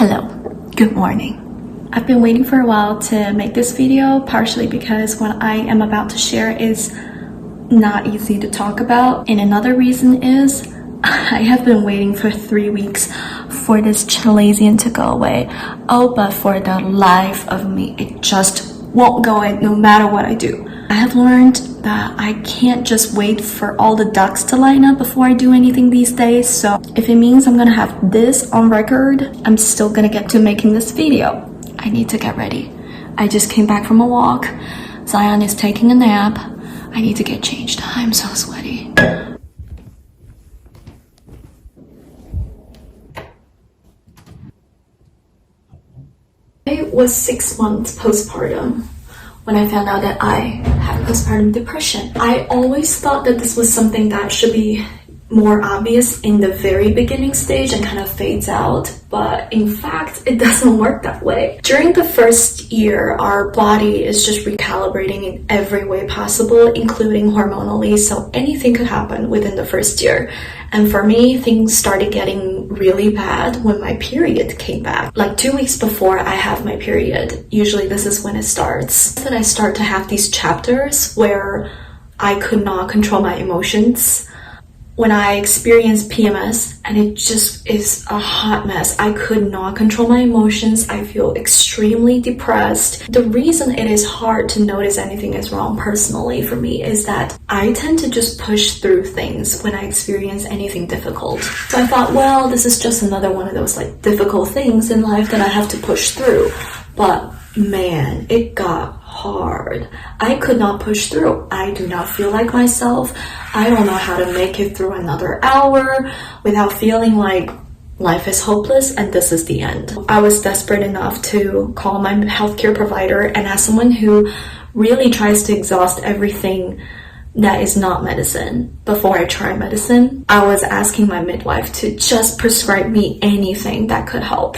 Hello, good morning. I've been waiting for a while to make this video, partially because what I am about to share is not easy to talk about, and another reason is I have been waiting for 3 weeks for this chalazion to go away. Oh, but for the life of me, it just won't go away no matter what I do. I have learned that I can't just wait for all the ducks to line up before I do anything these days, so if it means I'm gonna have this on record, I'm still gonna get to making this video. I need to get ready. I just came back from a walk. Zion is taking a nap. I need to get changed. I'm so sweaty. I was 6 months postpartum when I found out that I had postpartum depression. I always thought that this was something that should be more obvious in the very beginning stage and kind of fades out, but in fact, it doesn't work that way. During the first year, our body is just recalibrating in every way possible, including hormonally, so anything could happen within the first year. And for me, things started getting really bad when my period came back. Like 2 weeks before I have my period, usually this is when it starts, then I start to have these chapters where I could not control my emotions. When I experienced PMS, and it just is a hot mess. I could not control my emotions. I feel extremely depressed. The reason it is hard to notice anything is wrong personally for me is that I tend to just push through things when I experience anything difficult. So I thought, well, this is just another one of those like difficult things in life that I have to push through. But man, it got hard. I could not push through. I do not feel like myself. I don't know how to make it through another hour without feeling like life is hopeless and this is the end. I was desperate enough to call my healthcare provider, and as someone who really tries to exhaust everything that is not medicine before I try medicine, I was asking my midwife to just prescribe me anything that could help.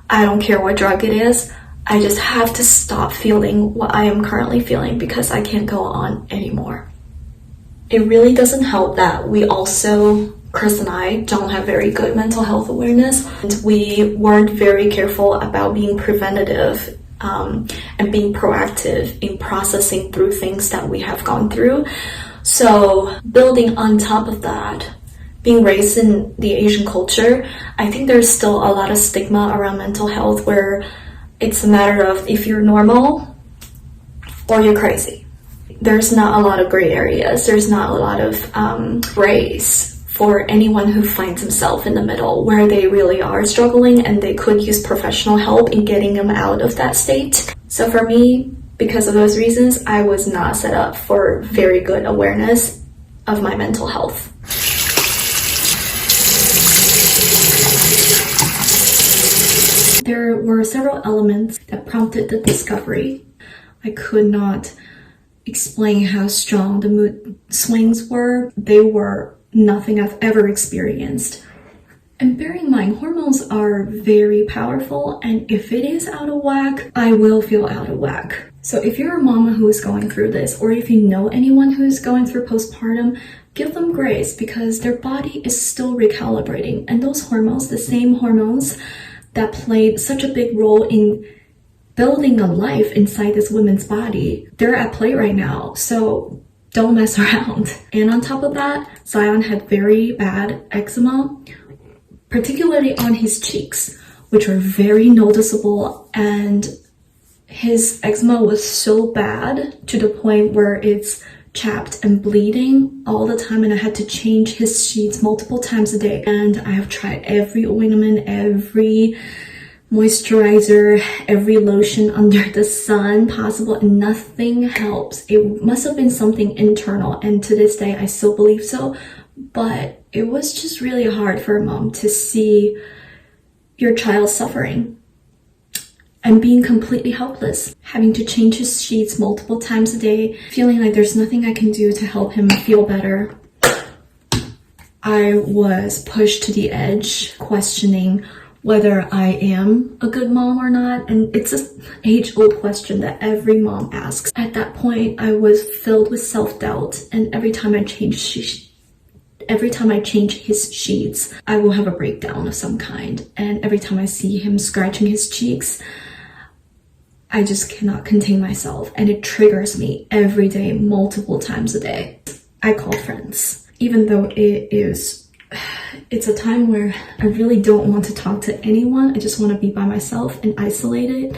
I don't care what drug it is. I just have to stop feeling what I am currently feeling because I can't go on anymore. It really doesn't help that we also, Chris and I, don't have very good mental health awareness. And we weren't very careful about being preventative and being proactive in processing through things that we have gone through. So building on top of that, being raised in the Asian culture, I think there's still a lot of stigma around mental health where it's a matter of if you're normal or you're crazy. There's not a lot of gray areas. There's not a lot of grace for anyone who finds himself in the middle where they really are struggling and they could use professional help in getting them out of that state. So for me, because of those reasons, I was not set up for very good awareness of my mental health. There were several elements that prompted the discovery. I could not explain how strong the mood swings were. They were nothing I've ever experienced. And bear in mind, hormones are very powerful, and if it is out of whack, I will feel out of whack. So if you're a mama who is going through this, or if you know anyone who is going through postpartum, give them grace because their body is still recalibrating. And those hormones, the same hormones that played such a big role in building a life inside this woman's body, they're at play right now, so don't mess around. And on top of that, Zion had very bad eczema, particularly on his cheeks, which were very noticeable, and his eczema was so bad to the point where it's chapped and bleeding all the time, and I had to change his sheets multiple times a day. And I have tried every ointment, every moisturizer, every lotion under the sun possible, and nothing helps. It must have been something internal, and to this day I still believe so, but it was just really hard for a mom to see your child suffering and being completely helpless, having to change his sheets multiple times a day, feeling like there's nothing I can do to help him feel better. I was pushed to the edge, questioning whether I am a good mom or not, and it's an age-old question that every mom asks. At that point, I was filled with self-doubt, and every time I changed every time I change his sheets, I will have a breakdown of some kind. And every time I see him scratching his cheeks, I just cannot contain myself, and it triggers me every day, multiple times a day. I called friends, even though it's a time where I really don't want to talk to anyone. I just want to be by myself and isolated.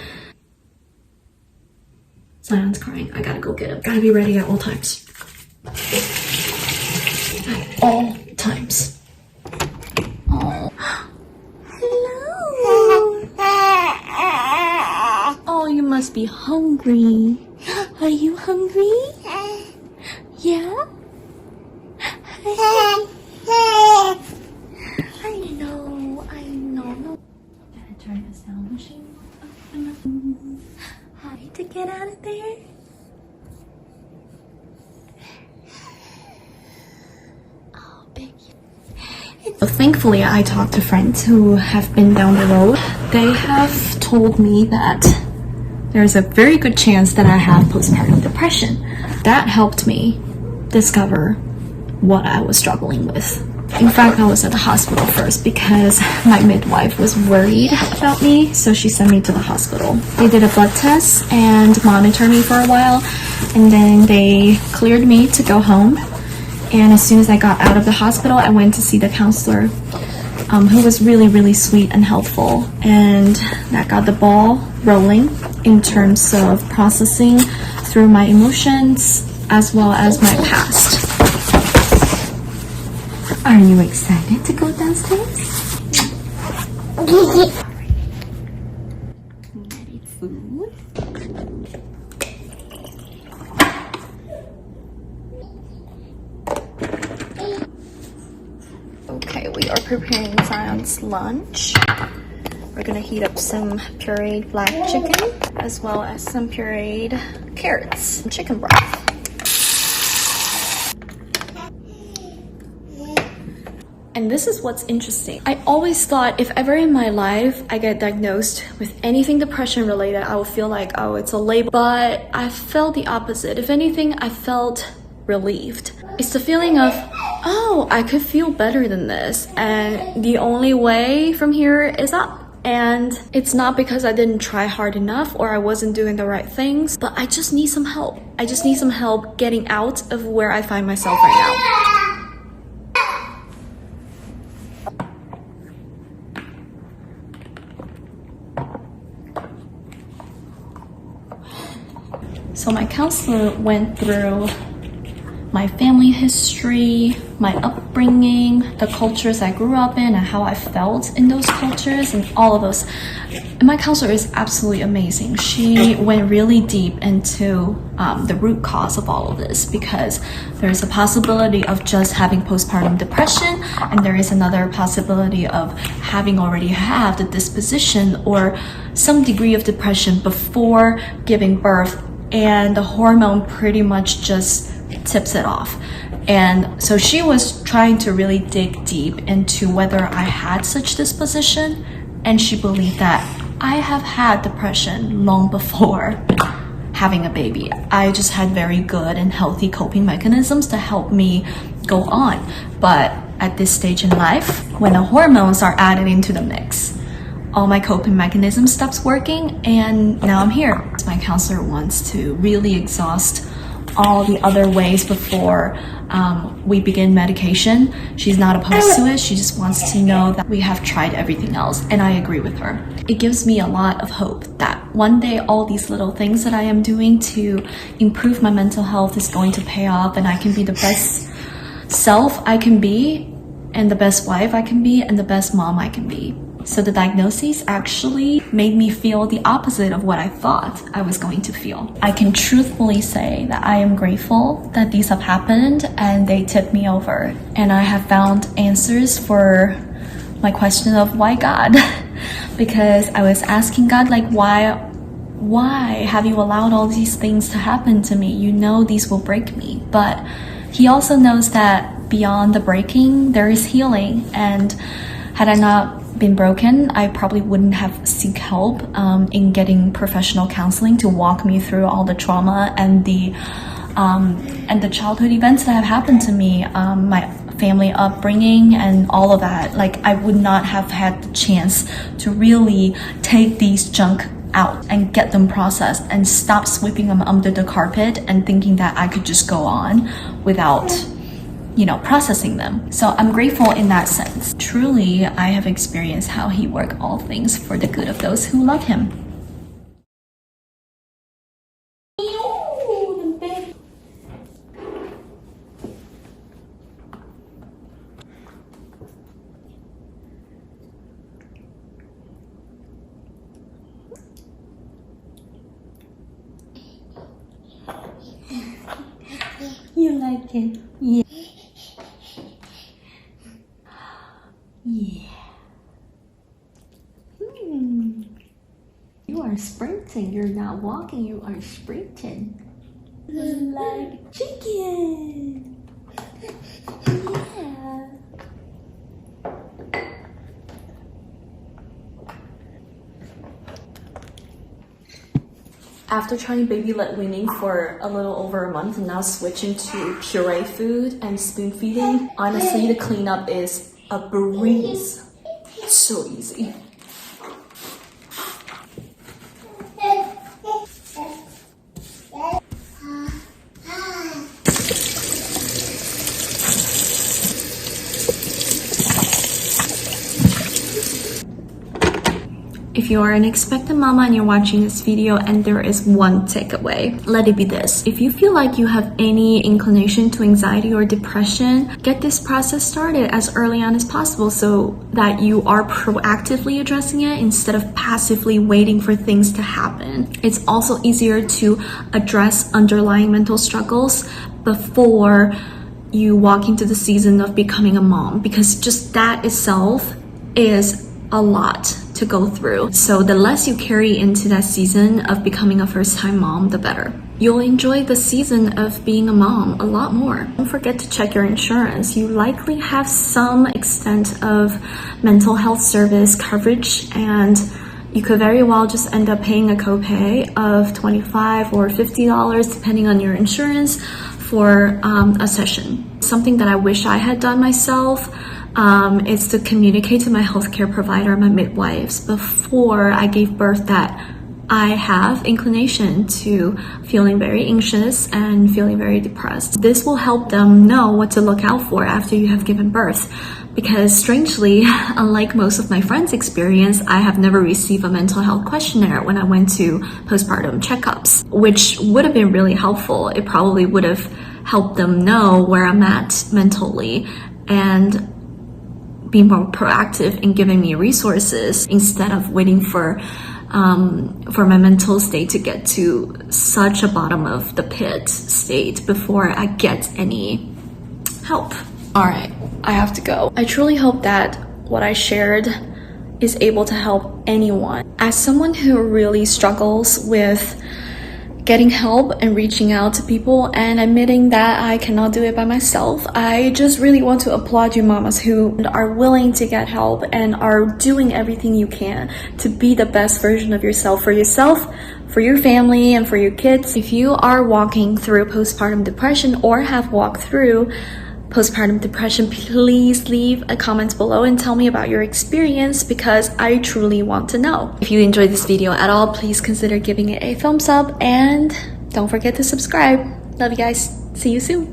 Zion's crying. I gotta go get him. Gotta be ready at all times. At all times. Oh. Hello. Oh, you must be hungry. Are you hungry? Yeah? I know. Gotta turn the sound machine off. Hi, to get out of there. Oh, baby. So thankfully, I talked to friends who have been down the road. They have told me that there's a very good chance that I have postpartum depression. That helped me discover what I was struggling with. In fact, I was at the hospital first because my midwife was worried about me, so she sent me to the hospital. They did a blood test and monitored me for a while, and then they cleared me to go home. And as soon as I got out of the hospital, I went to see the counselor, who was really, really sweet and helpful, and that got the ball rolling in terms of processing through my emotions as well as my past. Are you excited to go downstairs? Ready food? Okay, we are preparing Zion's lunch. We're gonna heat up some pureed black chicken as well as some pureed carrots and chicken broth. And this is what's interesting. I always thought if ever in my life I get diagnosed with anything depression related, I will feel like, oh, it's a label. But I felt the opposite. If anything, I felt relieved. It's the feeling of, oh, I could feel better than this. And the only way from here is up. And it's not because I didn't try hard enough or I wasn't doing the right things, but I just need some help. I just need some help getting out of where I find myself right now. So my counselor went through my family history, my upbringing, the cultures I grew up in, and how I felt in those cultures, and all of those. And my counselor is absolutely amazing. She went really deep into the root cause of all of this, because there is a possibility of just having postpartum depression, and there is another possibility of having already had the disposition or some degree of depression before giving birth, and the hormone pretty much just tips it off. And so she was trying to really dig deep into whether I had such disposition, and she believed that I have had depression long before having a baby. I just had very good and healthy coping mechanisms to help me go on. But at this stage in life, when the hormones are added into the mix, all my coping mechanism stops working, and now I'm here. My counselor wants to really exhaust all the other ways before we begin medication. She's not opposed to it. She just wants to know that we have tried everything else, and I agree with her. It gives me a lot of hope that one day all these little things that I am doing to improve my mental health is going to pay off, and I can be the best self I can be, and the best wife I can be, and the best mom I can be. So the diagnosis actually made me feel the opposite of what I thought I was going to feel. I can truthfully say that I am grateful that these have happened and they tipped me over. And I have found answers for my question of why God? Because I was asking God, like, why have you allowed all these things to happen to me? You know these will break me. But He also knows that beyond the breaking, there is healing. And had I not been broken, I probably wouldn't have sought help in getting professional counseling to walk me through all the trauma and the childhood events that have happened to me. My family upbringing and all of that, like I would not have had the chance to really take these junk out and get them processed and stop sweeping them under the carpet and thinking that I could just go on without, you know, processing them. So I'm grateful in that sense. Truly, I have experienced how he works all things for the good of those who love him. You like it? Yeah. Yeah. You are sprinting. You're not walking. You are sprinting. Like chicken. Yeah. After trying baby-led weaning for a little over a month and now switching to puree food and spoon feeding, honestly, the cleanup is a breeze. It's so easy. If you are an expectant mama and you're watching this video and there is one takeaway, let it be this. If you feel like you have any inclination to anxiety or depression, get this process started as early on as possible so that you are proactively addressing it instead of passively waiting for things to happen. It's also easier to address underlying mental struggles before you walk into the season of becoming a mom, because just that itself is a lot to go through. So the less you carry into that season of becoming a first-time mom, the better. You'll enjoy the season of being a mom a lot more. Don't forget to check your insurance. You likely have some extent of mental health service coverage, and you could very well just end up paying a copay of $25 or $50 depending on your insurance for a session. Something that I wish I had done myself is to communicate to my healthcare provider, my midwives, before I gave birth that I have inclination to feeling very anxious and feeling very depressed. This will help them know what to look out for after you have given birth. Because strangely, unlike most of my friends' experience, I have never received a mental health questionnaire when I went to postpartum checkups, which would have been really helpful. It probably would have helped them know where I'm at mentally and be more proactive in giving me resources instead of waiting for my mental state to get to such a bottom of the pit state before I get any help. All right, I have to go. I truly hope that what I shared is able to help anyone. As someone who really struggles with getting help and reaching out to people and admitting that I cannot do it by myself, I just really want to applaud you mamas who are willing to get help and are doing everything you can to be the best version of yourself, for your family, and for your kids. If you are walking through postpartum depression or have walked through postpartum depression, please leave a comment below and tell me about your experience, because I truly want to know. If you enjoyed this video at all, please consider giving it a thumbs up and don't forget to subscribe. Love you guys. See you soon.